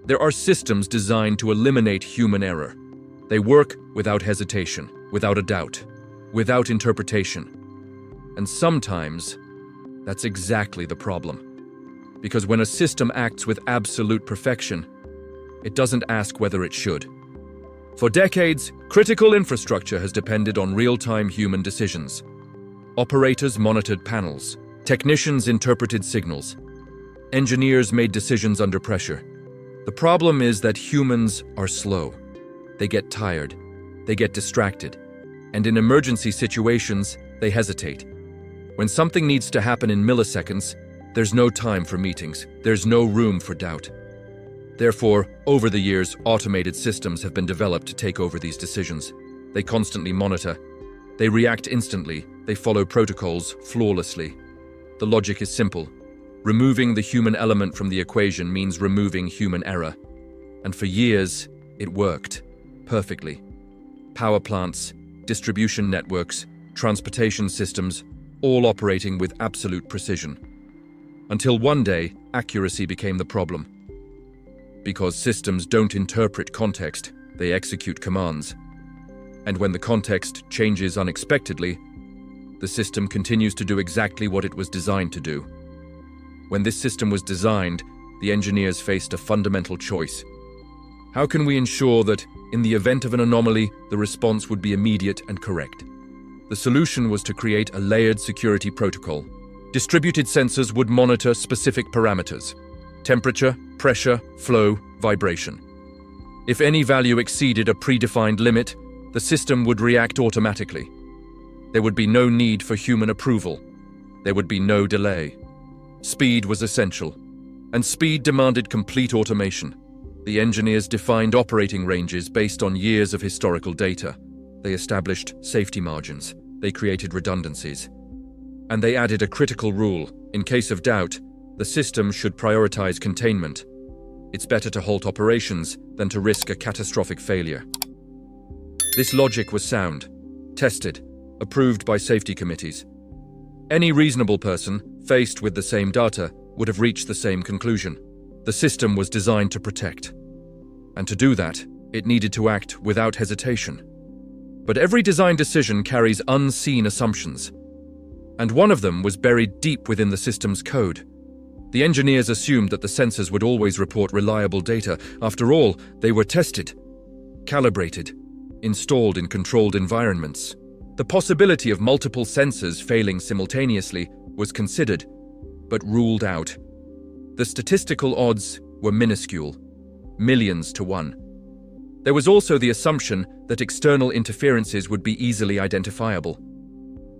There are systems designed to eliminate human error. They work without hesitation, without a doubt, without interpretation. And sometimes, that's exactly the problem. Because when a system acts with absolute perfection, it doesn't ask whether it should. For decades, critical infrastructure has depended on real-time human decisions. Operators monitored panels, technicians interpreted signals, engineers made decisions under pressure. The problem is that humans are slow. They get tired, they get distracted, and in emergency situations, they hesitate. When something needs to happen in milliseconds, there's no time for meetings, there's no room for doubt. Therefore, over the years, automated systems have been developed to take over these decisions. They constantly monitor, they react instantly, they follow protocols flawlessly. The logic is simple. Removing the human element from the equation means removing human error. And for years, it worked perfectly. Power plants, distribution networks, transportation systems, all operating with absolute precision. Until one day, accuracy became the problem. Because systems don't interpret context, they execute commands. And when the context changes unexpectedly, the system continues to do exactly what it was designed to do. When this system was designed, the engineers faced a fundamental choice. How can we ensure that, in the event of an anomaly, the response would be immediate and correct? The solution was to create a layered security protocol. Distributed sensors would monitor specific parameters: temperature, pressure, flow, vibration. If any value exceeded a predefined limit, the system would react automatically. There would be no need for human approval. There would be no delay. Speed was essential, and speed demanded complete automation. The engineers defined operating ranges based on years of historical data. They established safety margins. They created redundancies. And they added a critical rule: in case of doubt, the system should prioritize containment. It's better to halt operations than to risk a catastrophic failure. This logic was sound, tested, approved by safety committees. Any reasonable person, faced with the same data, would have reached the same conclusion. The system was designed to protect. And to do that, it needed to act without hesitation. But every design decision carries unseen assumptions. And one of them was buried deep within the system's code. The engineers assumed that the sensors would always report reliable data. After all, they were tested, calibrated, installed in controlled environments. The possibility of multiple sensors failing simultaneously was considered, but ruled out. The statistical odds were minuscule, millions to one. There was also the assumption that external interferences would be easily identifiable.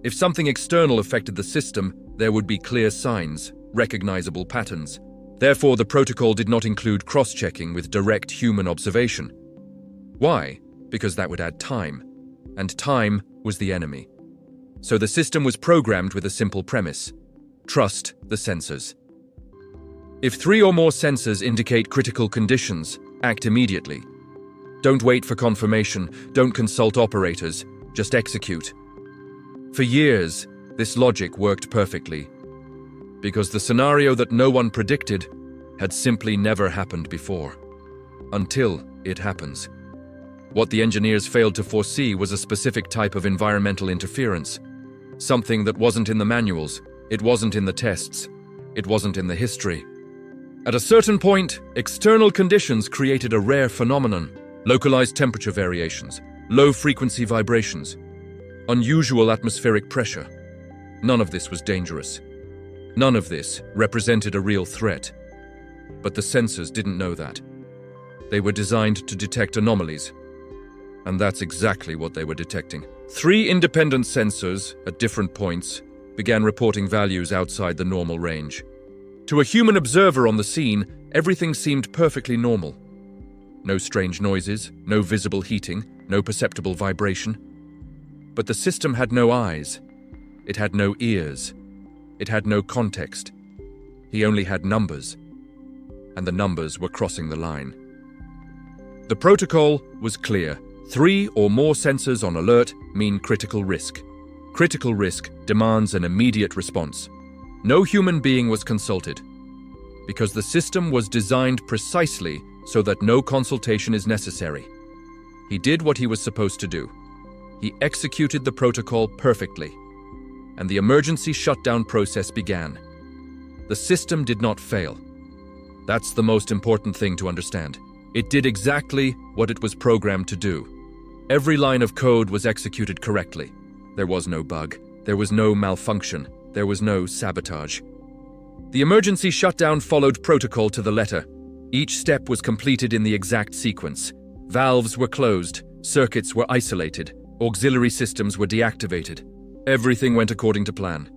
If something external affected the system, there would be clear signs, recognizable patterns. Therefore, the protocol did not include cross-checking with direct human observation. Why? Because that would add time, and time was the enemy. So the system was programmed with a simple premise: trust the sensors. If 3 or more sensors indicate critical conditions, act immediately. Don't wait for confirmation, don't consult operators, just execute. For years, this logic worked perfectly, because the scenario that no one predicted had simply never happened before. Until it happens. What the engineers failed to foresee was a specific type of environmental interference. Something that wasn't in the manuals, it wasn't in the tests, it wasn't in the history. At a certain point, external conditions created a rare phenomenon: localized temperature variations, low-frequency vibrations, unusual atmospheric pressure. None of this was dangerous. None of this represented a real threat. But the sensors didn't know that. They were designed to detect anomalies. And that's exactly what they were detecting. 3 independent sensors, at different points, began reporting values outside the normal range. To a human observer on the scene, everything seemed perfectly normal. No strange noises, no visible heating, no perceptible vibration. But the system had no eyes. It had no ears. It had no context. He only had numbers. And the numbers were crossing the line. The protocol was clear. 3 or more sensors on alert mean critical risk. Critical risk demands an immediate response. No human being was consulted, because the system was designed precisely so that no consultation is necessary. He did what he was supposed to do. He executed the protocol perfectly, and the emergency shutdown process began. The system did not fail. That's the most important thing to understand. It did exactly what it was programmed to do. Every line of code was executed correctly. There was no bug. There was no malfunction. There was no sabotage. The emergency shutdown followed protocol to the letter. Each step was completed in the exact sequence. Valves were closed, circuits were isolated, auxiliary systems were deactivated. Everything went according to plan.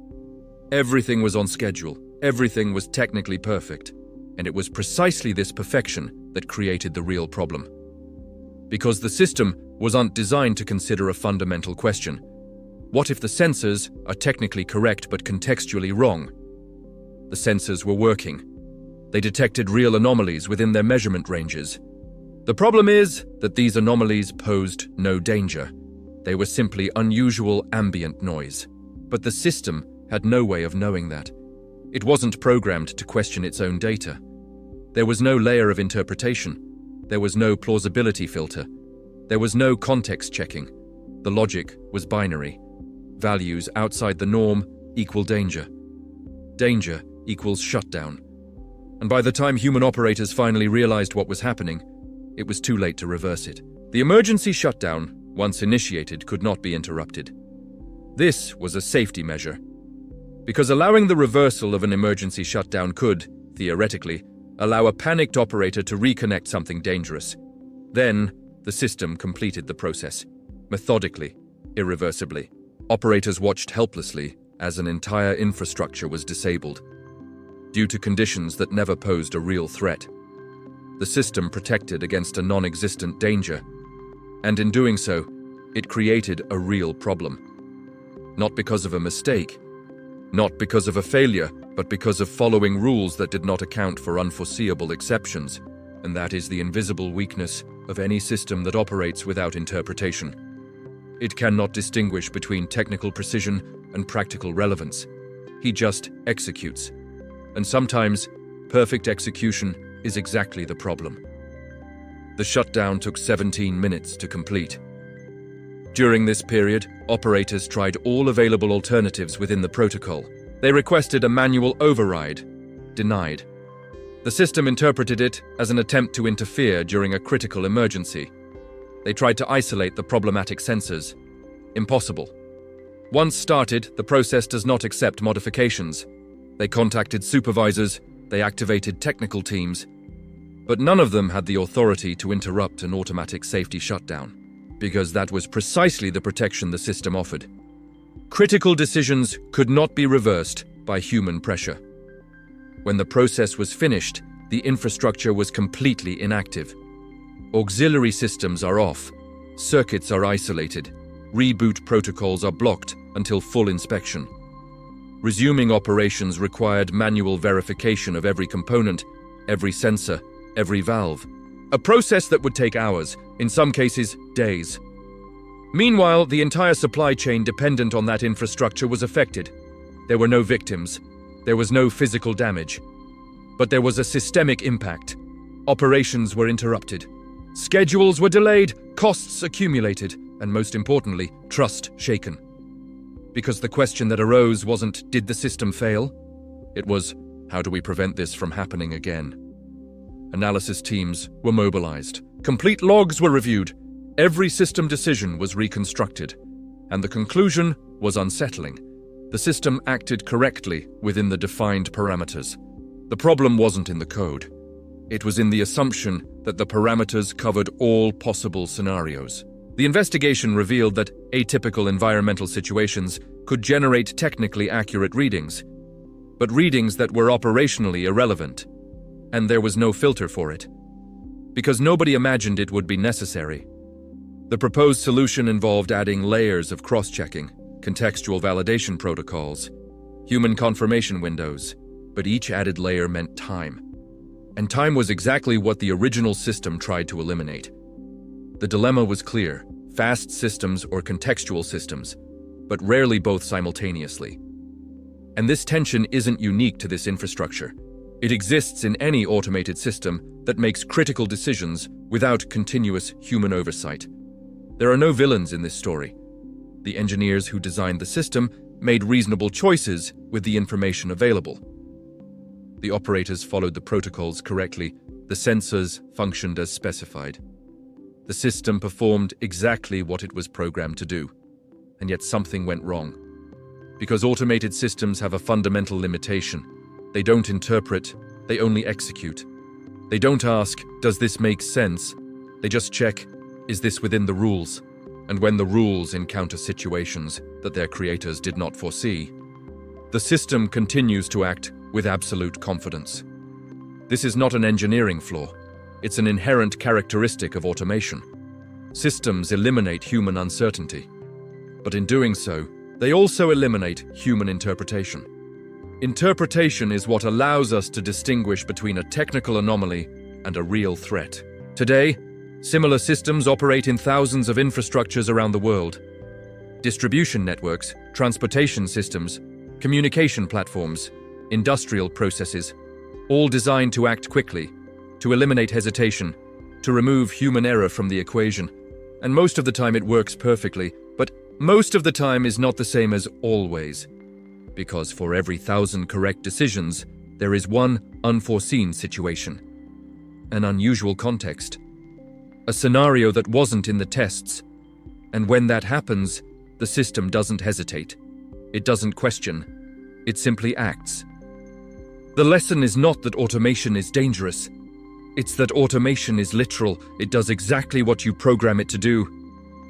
Everything was on schedule. Everything was technically perfect. And it was precisely this perfection that created the real problem. Because the system wasn't designed to consider a fundamental question. What if the sensors are technically correct but contextually wrong? The sensors were working. They detected real anomalies within their measurement ranges. The problem is that these anomalies posed no danger. They were simply unusual ambient noise. But the system had no way of knowing that. It wasn't programmed to question its own data. There was no layer of interpretation. There was no plausibility filter. There was no context checking. The logic was binary. Values outside the norm equal danger. Danger equals shutdown. And by the time human operators finally realized what was happening, it was too late to reverse it. The emergency shutdown, once initiated, could not be interrupted. This was a safety measure, because allowing the reversal of an emergency shutdown could, theoretically, allow a panicked operator to reconnect something dangerous. Then, the system completed the process, methodically, irreversibly. Operators watched helplessly as an entire infrastructure was disabled, due to conditions that never posed a real threat. The system protected against a non-existent danger, and in doing so, it created a real problem. Not because of a mistake, not because of a failure, but because of following rules that did not account for unforeseeable exceptions, and that is the invisible weakness of any system that operates without interpretation. It cannot distinguish between technical precision and practical relevance. He just executes. And sometimes, perfect execution is exactly the problem. The shutdown took 17 minutes to complete. During this period, operators tried all available alternatives within the protocol. They requested a manual override. Denied. The system interpreted it as an attempt to interfere during a critical emergency. They tried to isolate the problematic sensors. Impossible. Once started, the process does not accept modifications. They contacted supervisors, they activated technical teams, but none of them had the authority to interrupt an automatic safety shutdown, because that was precisely the protection the system offered. Critical decisions could not be reversed by human pressure. When the process was finished, the infrastructure was completely inactive. Auxiliary systems are off, circuits are isolated, reboot protocols are blocked until full inspection. Resuming operations required manual verification of every component, every sensor, every valve. A process that would take hours, in some cases, days. Meanwhile, the entire supply chain dependent on that infrastructure was affected. There were no victims. There was no physical damage. But there was a systemic impact. Operations were interrupted. Schedules were delayed, costs accumulated, and most importantly, trust shaken. Because the question that arose wasn't, did the system fail? It was, how do we prevent this from happening again? Analysis teams were mobilized. Complete logs were reviewed. Every system decision was reconstructed. And the conclusion was unsettling. The system acted correctly within the defined parameters. The problem wasn't in the code. It was in the assumption that the parameters covered all possible scenarios. The investigation revealed that atypical environmental situations could generate technically accurate readings, but readings that were operationally irrelevant, and there was no filter for it, because nobody imagined it would be necessary. The proposed solution involved adding layers of cross-checking, contextual validation protocols, human confirmation windows, but each added layer meant time. And time was exactly what the original system tried to eliminate. The dilemma was clear: fast systems or contextual systems, but rarely both simultaneously. And this tension isn't unique to this infrastructure. It exists in any automated system that makes critical decisions without continuous human oversight. There are no villains in this story. The engineers who designed the system made reasonable choices with the information available. The operators followed the protocols correctly. The sensors functioned as specified. The system performed exactly what it was programmed to do, and yet something went wrong. Because automated systems have a fundamental limitation. They don't interpret, they only execute. They don't ask, does this make sense? They just check, is this within the rules? And when the rules encounter situations that their creators did not foresee, the system continues to act with absolute confidence. This is not an engineering flaw. It's an inherent characteristic of automation. Systems eliminate human uncertainty. But in doing so, they also eliminate human interpretation. Interpretation is what allows us to distinguish between a technical anomaly and a real threat. Today, similar systems operate in thousands of infrastructures around the world. Distribution networks, transportation systems, communication platforms, industrial processes, all designed to act quickly, to eliminate hesitation, to remove human error from the equation. And most of the time it works perfectly, but most of the time is not the same as always. Because for every 1,000 correct decisions, there is one unforeseen situation. An unusual context. A scenario that wasn't in the tests. And when that happens, the system doesn't hesitate. It doesn't question. It simply acts. The lesson is not that automation is dangerous. It's that automation is literal. It does exactly what you program it to do.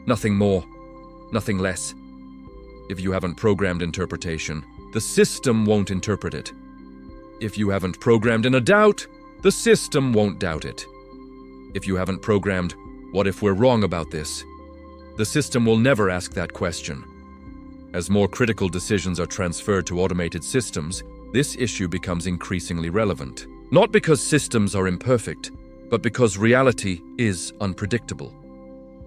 Nothing more, nothing less. If you haven't programmed interpretation, the system won't interpret it. If you haven't programmed in a doubt, the system won't doubt it. If you haven't programmed, what if we're wrong about this? The system will never ask that question. As more critical decisions are transferred to automated systems, this issue becomes increasingly relevant. Not because systems are imperfect, but because reality is unpredictable.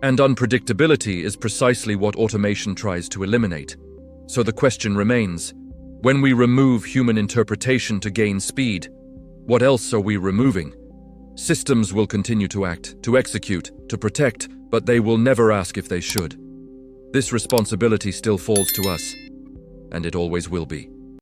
And unpredictability is precisely what automation tries to eliminate. So the question remains, when we remove human interpretation to gain speed, what else are we removing? Systems will continue to act, to execute, to protect, but they will never ask if they should. This responsibility still falls to us, and it always will be.